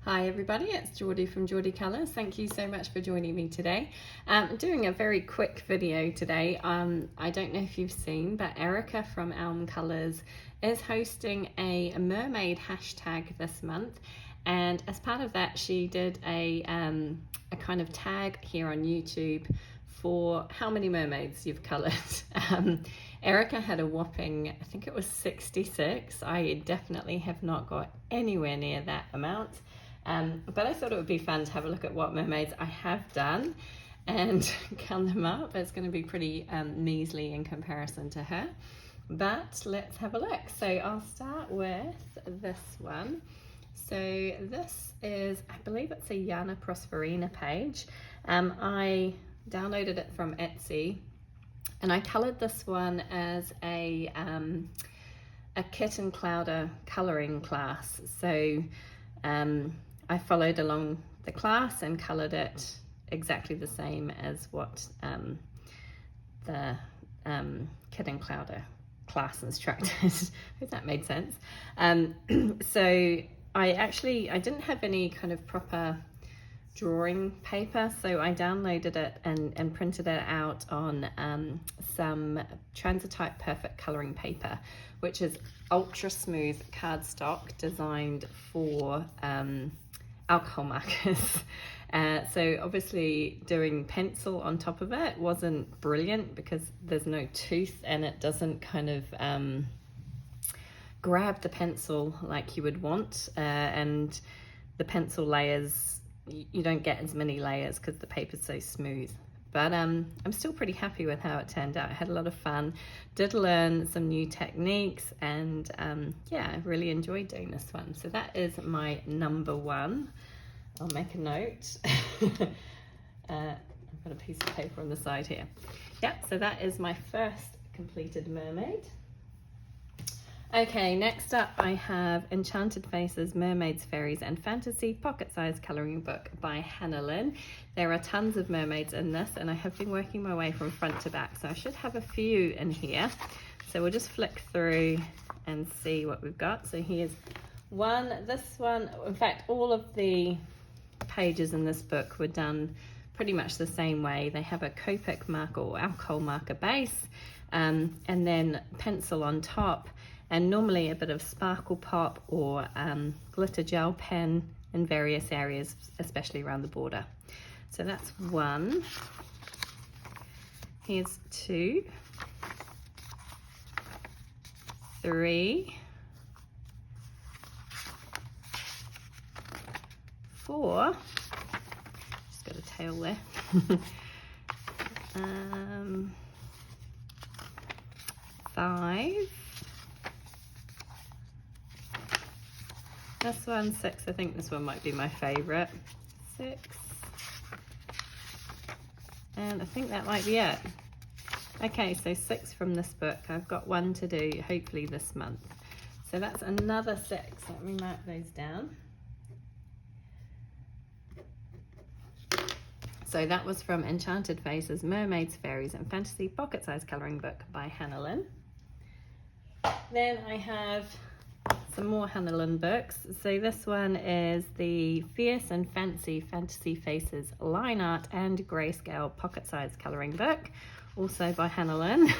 Hi everybody, it's Geordie from Geordie Colours. Thank you so much for joining me today. I'm doing a very quick video today. I don't know if you've seen, but Erica from Elm Colours is hosting a mermaid hashtag this month, and as part of that she did a kind of tag here on YouTube for how many mermaids you've coloured. Erica had a whopping, I think it was 66. I definitely have not got anywhere near that amount. But I thought it would be fun to have a look at what mermaids I have done and count them up. It's going to be pretty measly in comparison to her, but let's have a look. So I'll start with this one. So this is, I believe it's a Yana Prosperina page. I downloaded it from Etsy, and I coloured this one as a kitten clouder colouring class. So I followed along the class and coloured it exactly the same as what the kitten clouder class instructed. If that made sense. So I didn't have any kind of proper drawing paper, so I downloaded it and printed it out on some Transitotype Perfect colouring paper, which is ultra smooth cardstock designed for alcohol markers. So obviously doing pencil on top of it wasn't brilliant because there's no tooth and it doesn't kind of grab the pencil like you would want, and the pencil layers, you don't get as many layers because the paper's so smooth. But I'm still pretty happy with how it turned out. I had a lot of fun, did learn some new techniques, and yeah, I really enjoyed doing this one. So that is my number one. I'll make a note. I've got a piece of paper on the side here. Yep, so that is my first completed mermaid. Okay, next up I have Enchanted Faces, Mermaids, Fairies and Fantasy pocket-sized colouring book by Hannah Lynn. There are tons of mermaids in this, and I have been working my way from front to back, so I should have a few in here. So we'll just flick through and see what we've got. So here's one. This one, in fact, all of the pages in this book were done pretty much the same way. They have a Copic marker or alcohol marker base, and then pencil on top, and normally a bit of sparkle pop or glitter gel pen in various areas, especially around the border. So that's one. Here's two, three, four. Just got a tail there. 5. This one, 6. I think this one might be my favourite. 6. And I think that might be it. Okay, so 6 from this book. I've got one to do hopefully this month. So that's another 6. Let me mark those down. So that was from Enchanted Faces, Mermaids, Fairies and Fantasy pocket-sized colouring book by Hannah Lynn. Then I have some more Hannah Lynn books. So this one is the Fierce and Fancy Fantasy Faces line art and grayscale pocket-sized colouring book, also by Hannah Lynn.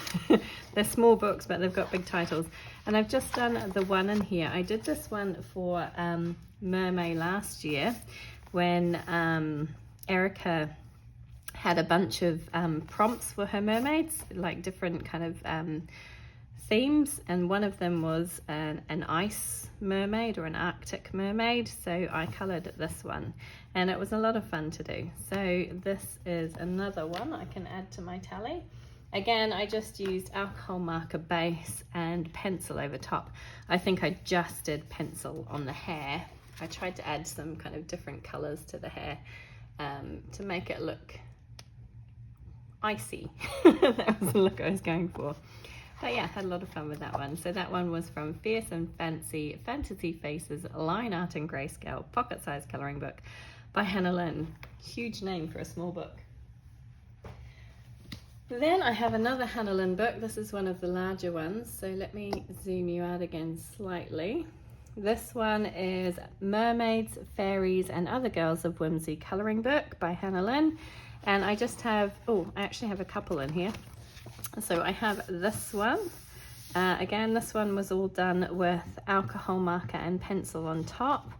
They're small books, but they've got big titles. And I've just done the one in here. I did this one for Mermaid last year when Erica had a bunch of prompts for her mermaids, like different kind of themes, and one of them was an ice mermaid or an Arctic mermaid, so I coloured this one and it was a lot of fun to do. So this is another one I can add to my tally. Again, I just used alcohol marker base and pencil over top. I think I just did pencil on the hair. I tried to add some kind of different colours to the hair to make it look icy. That was the look I was going for. But yeah, had a lot of fun with that one. So that one was from Fierce and Fancy Fantasy Faces line art and grayscale pocket-sized colouring book by Hannah Lynn. Huge name for a small book. Then I have another Hannah Lynn book. This is one of the larger ones. So let me zoom you out again slightly. This one is Mermaids, Fairies and Other Girls of Whimsy colouring book by Hannah Lynn. And I just have, I actually have a couple in here. So I have this one. Again, this one was all done with alcohol marker and pencil on top,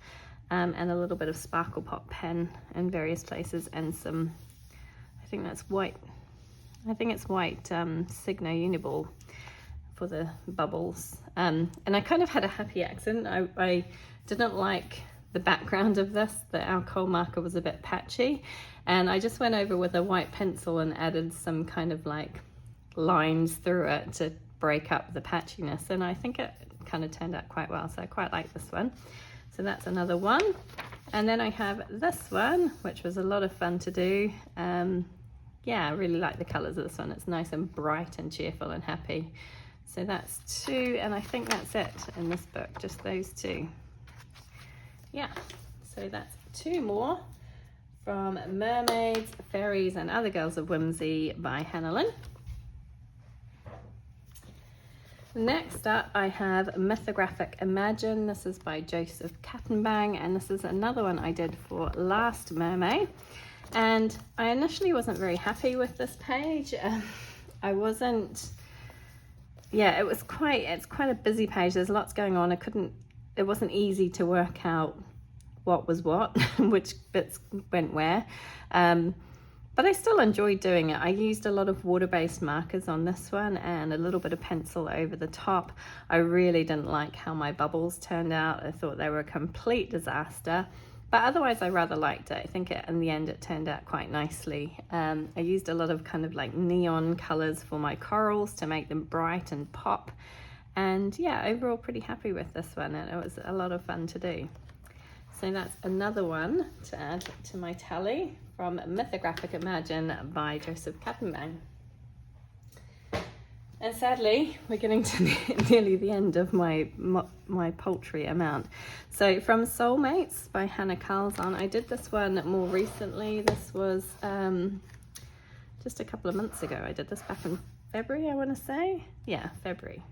and a little bit of sparkle pop pen in various places, and some, I think that's white, Signo Uniball for the bubbles. And I kind of had a happy accident. I didn't like the background of this. The alcohol marker was a bit patchy, and I just went over with a white pencil and added some kind of like lines through it to break up the patchiness, and I think it kind of turned out quite well, so I quite like this one. So that's another one. And then I have this one, which was a lot of fun to do. Yeah, I really like the colours of this one. It's nice and bright and cheerful and happy. So that's two, and I think that's it in this book, just those two. Yeah, so that's two more from Mermaids, Fairies and Other Girls of Whimsy by Hannah Lynn. Next up, I have Mythographic Imagine. This is by Joseph Kattenbang, and this is another one I did for last Mermaid. And I initially wasn't very happy with this page. I wasn't, yeah, it's quite a busy page. There's lots going on. It wasn't easy to work out what was what, which bits went where. But I still enjoyed doing it. I used a lot of water-based markers on this one and a little bit of pencil over the top. I really didn't like how my bubbles turned out. I thought they were a complete disaster, but otherwise I rather liked it. I think in the end it turned out quite nicely. I used a lot of kind of like neon colors for my corals to make them bright and pop. And yeah, overall pretty happy with this one, and it was a lot of fun to do. So that's another one to add to my tally from Mythographic Imagine by Joseph Kattenbang. And sadly, we're getting to nearly the end of my poultry amount. So from Soulmates by Hannah Carlson, I did this one more recently. This was just a couple of months ago. I did this back in February, I want to say. Yeah, February.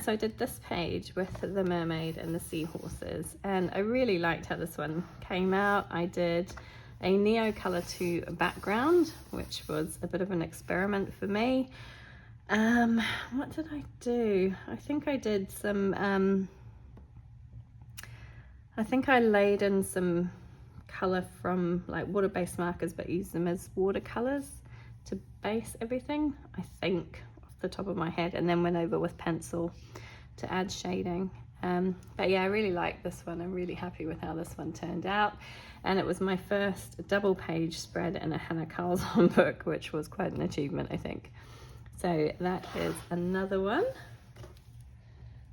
So I did this page with the mermaid and the seahorses, and I really liked how this one came out. I did a Neo Color 2 background, which was a bit of an experiment for me. What did I do? I think I did some, I think I laid in some color from like water-based markers, but used them as watercolors to base everything, I think, the top of my head, and then went over with pencil to add shading. But yeah, I really like this one. I'm really happy with how this one turned out, and it was my first double page spread in a Hannah Carlson book, which was quite an achievement, I think. So that is another one,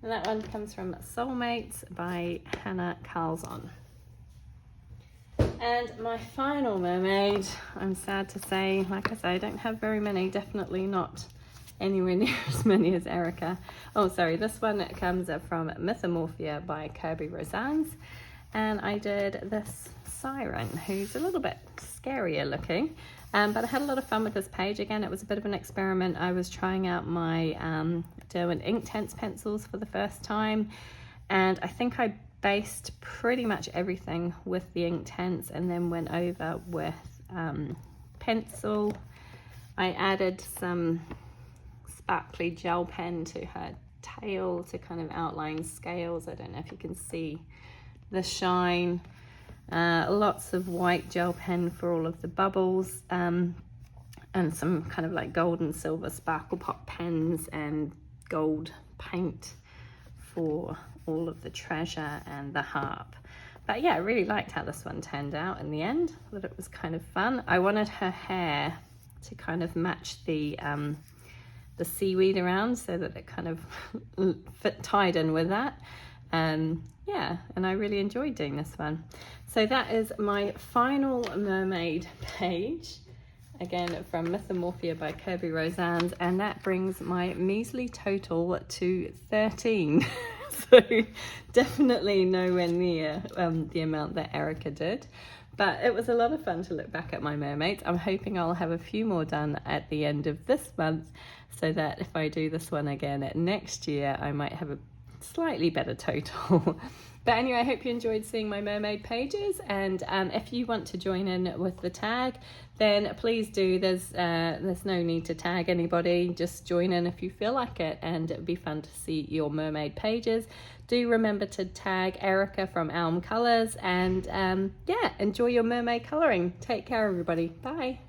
and that one comes from Soulmates by Hannah Carlson. And my final mermaid, I'm sad to say, like I say, I don't have very many, definitely not anywhere near as many as Erica. Oh, sorry, this one comes from Mythomorphia by Kirby Rosans, and I did this Siren, who's a little bit scarier looking, but I had a lot of fun with this page. Again, it was a bit of an experiment. I was trying out my Derwent Inktense pencils for the first time, and I think I based pretty much everything with the Inktense and then went over with pencil. I added some sparkly gel pen to her tail to kind of outline scales. I don't know if you can see the shine. Lots of white gel pen for all of the bubbles, and some kind of like gold and silver sparkle pop pens and gold paint for all of the treasure and the harp. But yeah, I really liked how this one turned out in the end. I thought it was kind of fun. I wanted her hair to kind of match the seaweed around, so that it kind of tied in with that. Yeah, and I really enjoyed doing this one. So that is my final mermaid page, again from Mythomorphia by Kirby Rosans, and that brings my measly total to 13. So definitely nowhere near the amount that Erica did. But it was a lot of fun to look back at my mermaids. I'm hoping I'll have a few more done at the end of this month, so that if I do this one again next year, I might have slightly better total. But anyway, I hope you enjoyed seeing my mermaid pages, and if you want to join in with the tag, then please do. There's no need to tag anybody, just join in if you feel like it, and it would be fun to see your mermaid pages. Do remember to tag Erica from Elm Colours, and yeah, enjoy your mermaid colouring. Take care everybody, bye.